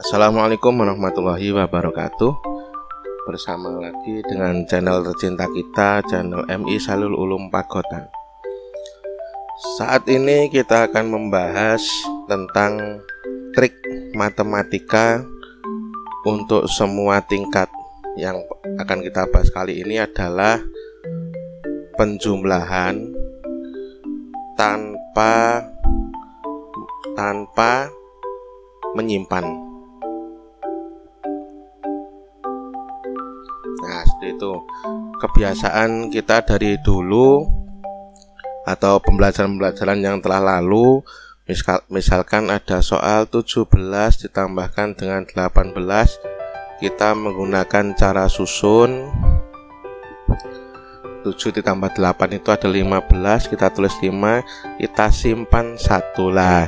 Assalamualaikum warahmatullahi wabarakatuh. Bersama lagi dengan channel tercinta kita, channel MI Salul Ulum Pagotan. Saat ini kita akan membahas tentang trik matematika untuk semua tingkat. Yang akan kita bahas kali ini adalah penjumlahan tanpa menyimpan. Nah, seperti itu. Kebiasaan kita dari dulu atau pembelajaran-pembelajaran yang telah lalu, misalkan ada soal 17 ditambahkan dengan 18, kita menggunakan cara susun. 7 ditambah 8 itu ada 15, kita tulis 5, kita simpan 1 lah.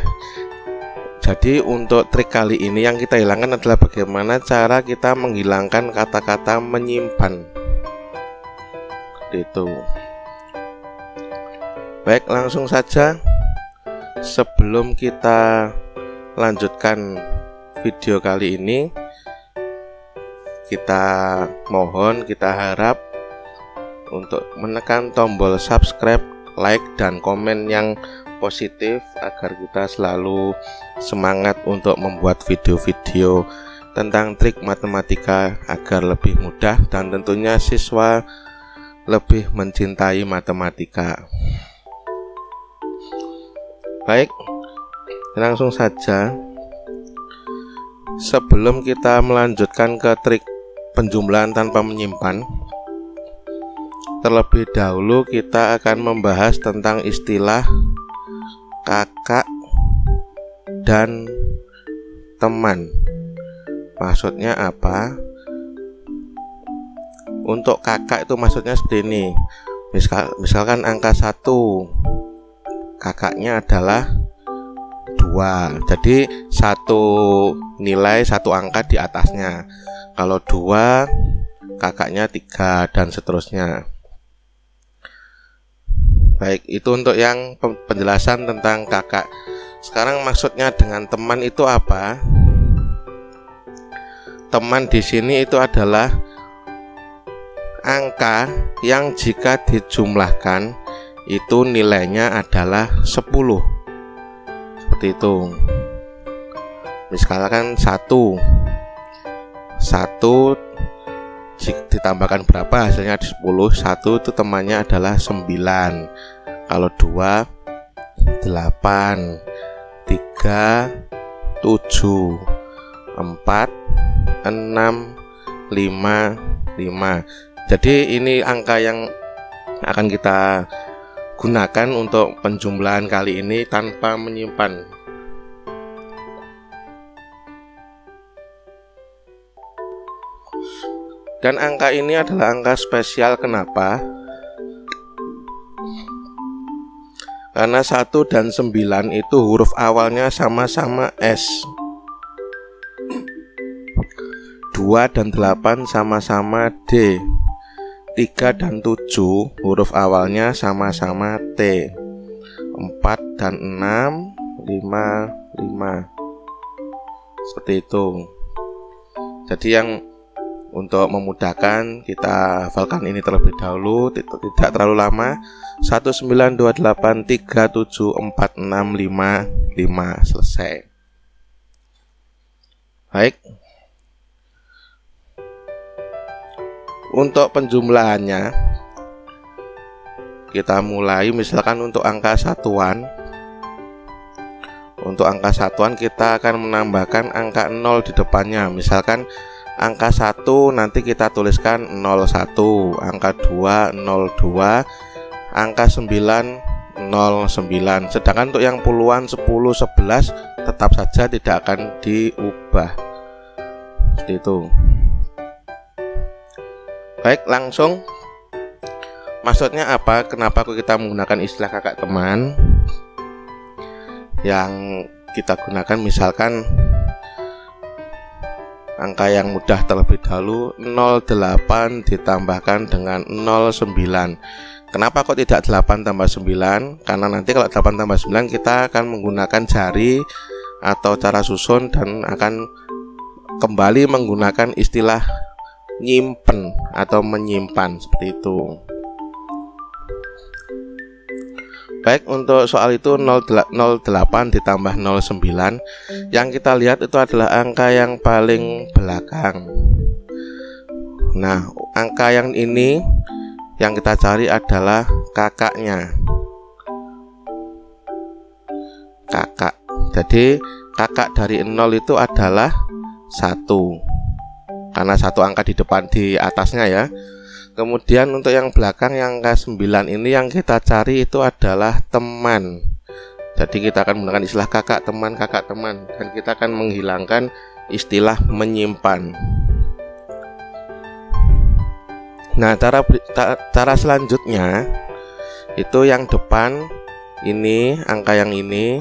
Jadi untuk trik kali ini yang kita hilangkan adalah bagaimana cara kita menghilangkan kata-kata menyimpan. Itu. Baik, langsung saja. Sebelum kita lanjutkan video kali ini, kita harap untuk menekan tombol subscribe, like, dan komen yang positif agar kita selalu semangat untuk membuat video-video tentang trik matematika agar lebih mudah dan tentunya siswa lebih mencintai matematika. Baik, langsung saja. Sebelum kita melanjutkan ke trik penjumlahan tanpa menyimpan, terlebih dahulu kita akan membahas tentang istilah kakak dan teman. Maksudnya apa? Untuk kakak itu maksudnya seperti ini. Misalkan angka 1, kakaknya adalah 2. Jadi satu nilai, satu angka di atasnya. Kalau 2, kakaknya 3 dan seterusnya. Baik, itu untuk yang penjelasan tentang kakak. Sekarang maksudnya dengan teman itu apa? Teman di sini itu adalah angka yang jika dijumlahkan itu nilainya adalah 10. Seperti itu. Misalkan 1 ditambahkan berapa, hasilnya 10. 1 itu temannya adalah 9. Kalau 2 8, 3 7, 4 6 5 5. Jadi ini angka yang akan kita gunakan untuk penjumlahan kali ini tanpa menyimpan. Dan angka ini adalah angka spesial. Kenapa? Karena 1 dan 9 itu huruf awalnya sama-sama S. 2 dan 8 sama-sama D. 3 dan 7 huruf awalnya sama-sama T. 4 dan 6 5. Seperti itu. Jadi yang untuk memudahkan kita hafalkan ini terlebih dahulu, tidak terlalu lama. 192837465 selesai. Baik. Untuk penjumlahannya kita mulai misalkan untuk angka satuan. Untuk angka satuan kita akan menambahkan angka 0 di depannya. Misalkan angka 1 nanti kita tuliskan 01, angka 2 02, angka 9 09. Sedangkan untuk yang puluhan 10 11 tetap saja tidak akan diubah. Seperti itu. Baik, langsung. Maksudnya apa? Kenapa kita menggunakan istilah kakak teman? Yang kita gunakan misalkan angka yang mudah terlebih dahulu, 08 ditambahkan dengan 09. Kenapa kok tidak 8 tambah 9? Karena nanti kalau 8 tambah 9 kita akan menggunakan jari atau cara susun dan akan kembali menggunakan istilah nyimpen atau menyimpan seperti itu. Baik, untuk soal itu 08 ditambah 09, yang kita lihat itu adalah angka yang paling belakang. Nah, angka yang ini yang kita cari adalah kakaknya. Kakak. Jadi kakak dari 0 itu adalah 1. Karena satu angka di depan di atasnya ya. Kemudian untuk yang belakang yang angka 9 ini yang kita cari itu adalah teman. Jadi kita akan menggunakan istilah kakak teman dan kita akan menghilangkan istilah menyimpan. Nah, cara selanjutnya itu yang depan ini, angka yang ini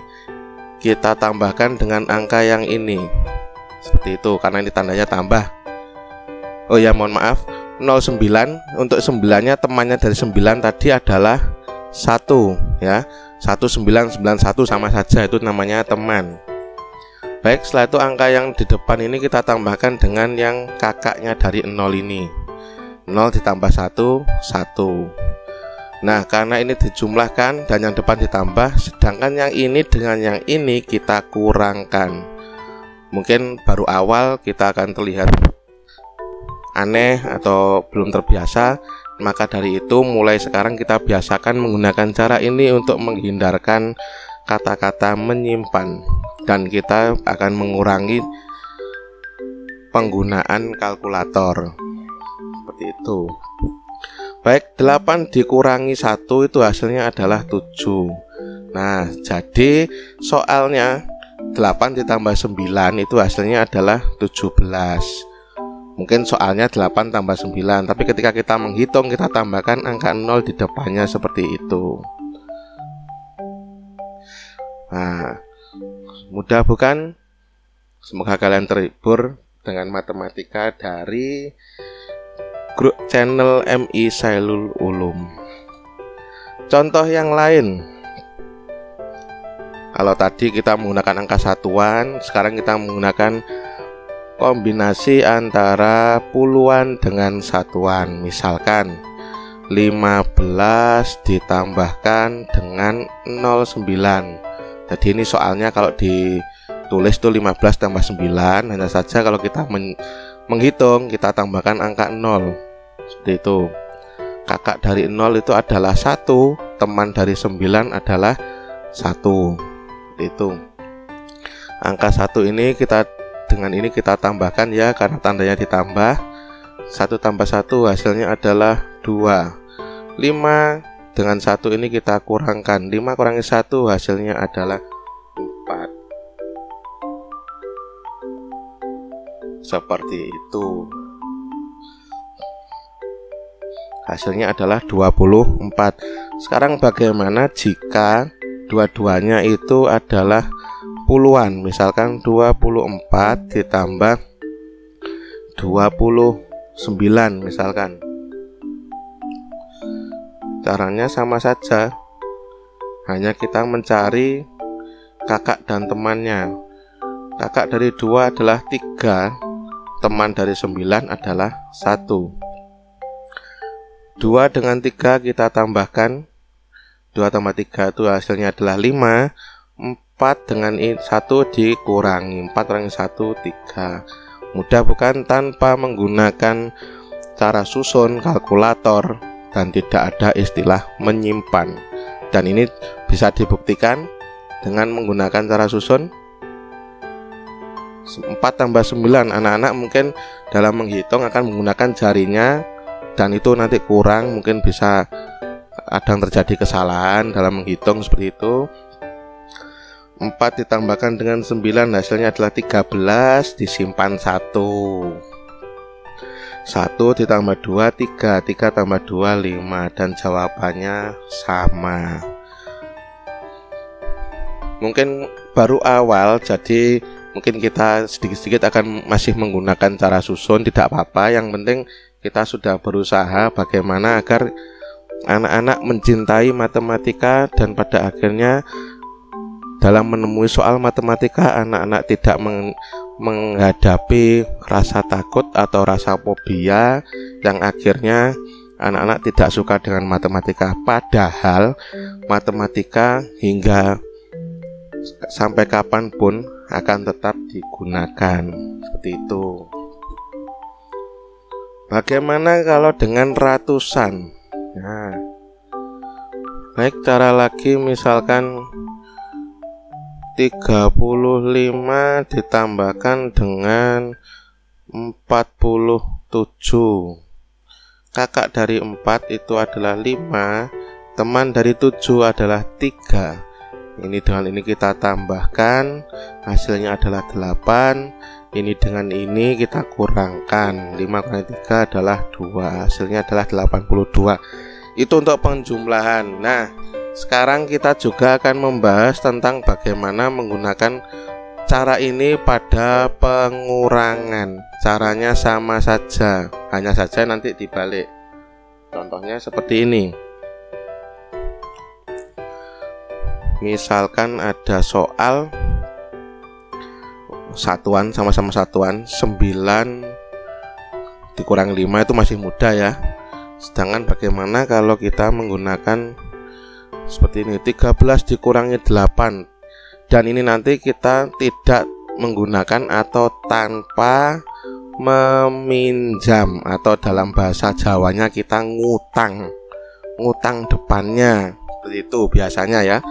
kita tambahkan dengan angka yang ini. Seperti itu, karena ini tandanya tambah. Oh ya, mohon maaf, 09 untuk 9-nya temannya dari 9 tadi adalah 1 ya. 1991 sama saja, itu namanya teman. Baik, setelah itu angka yang di depan ini kita tambahkan dengan yang kakaknya dari 0 ini. 0 ditambah 1, 1. Nah, karena ini dijumlahkan dan yang depan ditambah, sedangkan yang ini dengan yang ini kita kurangkan. Mungkin baru awal kita akan terlihat aneh atau belum terbiasa, maka dari itu mulai sekarang kita biasakan menggunakan cara ini untuk menghindarkan kata-kata menyimpan, dan kita akan mengurangi penggunaan kalkulator seperti itu. Baik, 8 dikurangi 1 itu hasilnya adalah 7. Nah, jadi soalnya 8 ditambah 9 itu hasilnya adalah 17. Mungkin soalnya 8 tambah 9, tapi ketika kita menghitung kita tambahkan angka 0 di depannya seperti itu. Nah, mudah bukan? Semoga kalian terhibur dengan matematika dari grup channel MI Sailul Ulum. Contoh yang lain. Kalau tadi kita menggunakan angka satuan, sekarang kita menggunakan kombinasi antara puluhan dengan satuan. Misalkan 15 ditambahkan dengan 09. Jadi ini soalnya kalau ditulis itu 15 tambah 9. Hanya saja kalau kita menghitung kita tambahkan angka 0. Seperti itu. Kakak dari 0 itu adalah 1, teman dari 9 adalah 1. Seperti itu. Angka 1 ini dengan ini kita tambahkan ya, karena tandanya ditambah. 1 tambah 1 hasilnya adalah 2. 5 dengan 1 ini kita kurangkan. 5 kurangi 1 hasilnya adalah 4. Seperti itu. Hasilnya adalah 24. Sekarang bagaimana jika dua-duanya itu adalah puluhan? Misalkan 24 ditambah 29 misalkan. Caranya sama saja, hanya kita mencari kakak dan temannya. Kakak dari 2 adalah 3, teman dari 9 adalah 1. 2 dengan 3 kita tambahkan, 2 tambah 3 itu hasilnya adalah 5. 4 dengan 1 dikurangi, 4 kurangi 1, 3. Mudah bukan? Tanpa menggunakan cara susun, kalkulator, dan tidak ada istilah menyimpan. Dan ini bisa dibuktikan dengan menggunakan cara susun. 4 tambah 9, anak-anak mungkin dalam menghitung akan menggunakan jarinya, dan itu nanti kurang, mungkin bisa ada yang terjadi kesalahan dalam menghitung seperti itu. 4 ditambahkan dengan 9 hasilnya adalah 13, disimpan 1. 1 ditambah 2, 3. 3 tambah 2, 5. Dan jawabannya sama. Mungkin baru awal, jadi mungkin kita sedikit-sedikit akan masih menggunakan cara susun. Tidak apa-apa, yang penting kita sudah berusaha bagaimana agar anak-anak mencintai matematika, dan pada akhirnya dalam menemui soal matematika anak-anak tidak menghadapi rasa takut atau rasa fobia yang akhirnya anak-anak tidak suka dengan matematika. Padahal matematika hingga sampai kapanpun akan tetap digunakan. Seperti itu. Bagaimana kalau dengan ratusan? Nah, baik, cara lagi misalkan 35 ditambahkan dengan 47. Kakak dari 4 itu adalah 5, teman dari 7 adalah 3. Ini dengan ini kita tambahkan, hasilnya adalah 8. Ini dengan ini kita kurangkan, 5 kurang 3 adalah 2, hasilnya adalah 82. Itu untuk penjumlahan. Nah, sekarang kita juga akan membahas tentang bagaimana menggunakan cara ini pada pengurangan. Caranya sama saja, hanya saja nanti dibalik. Contohnya seperti ini. Misalkan ada soal satuan, sama-sama satuan, 9 dikurang 5 itu masih mudah ya. Sedangkan bagaimana kalau kita menggunakan seperti ini, 13 dikurangi 8. Dan ini nanti kita tidak menggunakan atau tanpa meminjam, atau dalam bahasa Jawanya kita ngutang depannya. Seperti itu biasanya ya.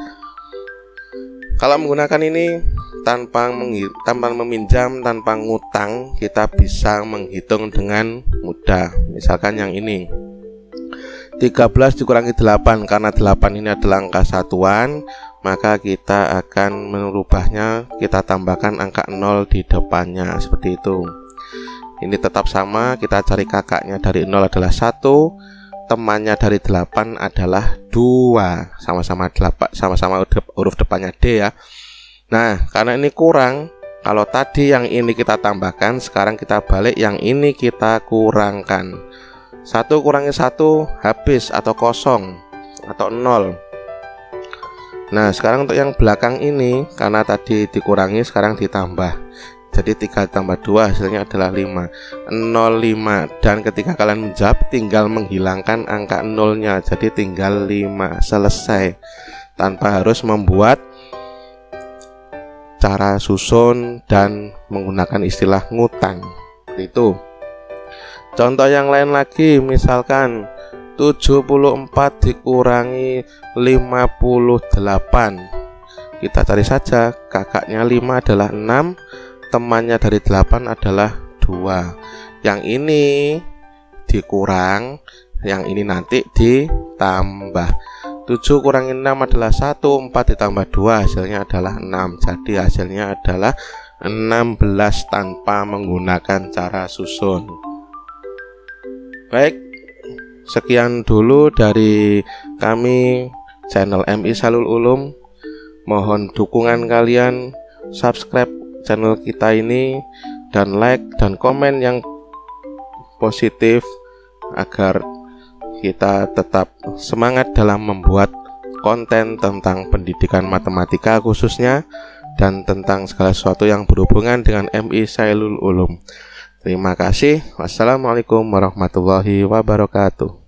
Kalau menggunakan ini tanpa meminjam, tanpa ngutang, kita bisa menghitung dengan mudah. Misalkan yang ini 13 dikurangi 8, karena 8 ini adalah angka satuan, maka kita akan merubahnya, kita tambahkan angka 0 di depannya. Seperti itu. Ini tetap sama, kita cari kakaknya dari 0 adalah 1, temannya dari 8 adalah 2, sama-sama 8, sama-sama huruf depannya D ya. Nah, karena ini kurang, kalau tadi yang ini kita tambahkan, sekarang kita balik, yang ini kita kurangkan. 1 kurangi 1 habis atau kosong atau 0. Nah, sekarang untuk yang belakang ini, karena tadi dikurangi sekarang ditambah, jadi 3 tambah 2 hasilnya adalah 5, 05. Dan ketika kalian menjawab tinggal menghilangkan angka 0-nya, jadi tinggal 5, selesai, tanpa harus membuat cara susun dan menggunakan istilah ngutang. Itu contoh yang lain lagi, misalkan 74 dikurangi 58. Kita cari saja, kakaknya 5 adalah 6, temannya dari 8 adalah 2. Yang ini dikurang, yang ini nanti ditambah. 7 kurangi 6 adalah 1, 4 ditambah 2 hasilnya adalah 6. Jadi hasilnya adalah 16 tanpa menggunakan cara susun. Baik, sekian dulu dari kami channel MI Salul Ulum. Mohon dukungan kalian, subscribe channel kita ini, dan like dan komen yang positif agar kita tetap semangat dalam membuat konten tentang pendidikan matematika khususnya, dan tentang segala sesuatu yang berhubungan dengan MI Salul Ulum. Terima kasih. Wassalamualaikum warahmatullahi wabarakatuh.